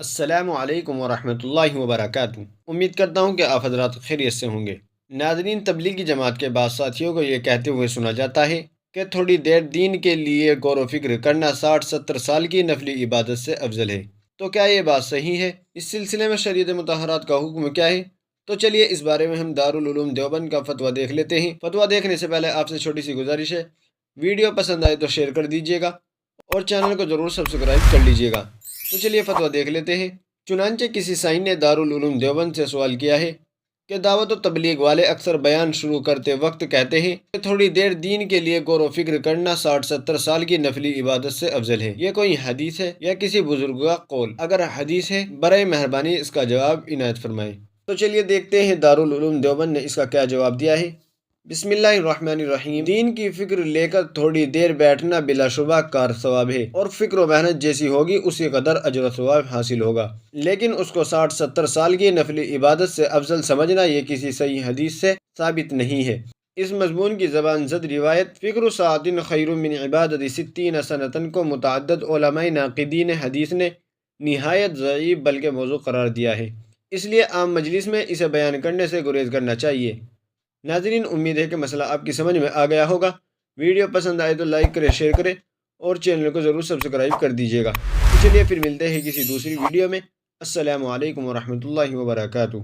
السلام علیکم ورحمۃ اللہ وبرکاتہ۔ امید کرتا ہوں کہ آپ حضرات خیریت سے ہوں گے۔ ناظرین، تبلیغی جماعت کے بعض ساتھیوں کو یہ کہتے ہوئے سنا جاتا ہے کہ تھوڑی دیر دین کے لیے غور و فکر کرنا 60-70 سال کی نفلی عبادت سے افضل ہے۔ تو کیا یہ بات صحیح ہے؟ اس سلسلے میں شریعت مطہرات کا حکم کیا ہے؟ تو چلیے اس بارے میں ہم دارالعلوم دیوبند کا فتویٰ دیکھ لیتے ہیں۔ فتویٰ دیکھنے سے پہلے آپ سے چھوٹی سی گزارش ہے، ویڈیو پسند آئے تو شیئر کر دیجیے گا اور چینل کو ضرور سبسکرائب کر لیجیے گا۔ تو چلیے فتویٰ دیکھ لیتے ہیں۔ چنانچہ کسی سائیں نے دارالعلوم دیوبند سے سوال کیا ہے کہ دعوت و تبلیغ والے اکثر بیان شروع کرتے وقت کہتے ہیں کہ تھوڑی دیر دین کے لیے غور و فکر کرنا 60-70 سال کی نفلی عبادت سے افضل ہے۔ یہ کوئی حدیث ہے یا کسی بزرگ کا قول؟ اگر حدیث ہے برائے مہربانی اس کا جواب عنایت فرمائیں۔ تو چلیے دیکھتے ہیں دارالعلوم دیوبند نے اس کا کیا جواب دیا ہے۔ بسم اللہ الرحمن الرحیم۔ دین کی فکر لے کر تھوڑی دیر بیٹھنا بلا شبہ کار ثواب ہے، اور فکر و محنت جیسی ہوگی اسی قدر اجر و ثواب حاصل ہوگا، لیکن اس کو 60-70 سال کی نفلی عبادت سے افضل سمجھنا یہ کسی صحیح حدیث سے ثابت نہیں ہے۔ اس مضمون کی زبان زد روایت فکر ساعت خیر من عبادت 60 سنتن کو متعدد علماء ناقدین حدیث نے نہایت ضعیف بلکہ موضوع قرار دیا ہے، اس لیے عام مجلس میں اسے بیان کرنے سے گریز کرنا چاہیے۔ ناظرین، امید ہے کہ مسئلہ آپ کی سمجھ میں آ گیا ہوگا۔ ویڈیو پسند آئے تو لائک کریں، شیئر کریں اور چینل کو ضرور سبسکرائب کر دیجیے گا۔ تو چلیے پھر ملتے ہیں کسی دوسری ویڈیو میں۔ السلام علیکم ورحمۃ اللہ وبرکاتہ۔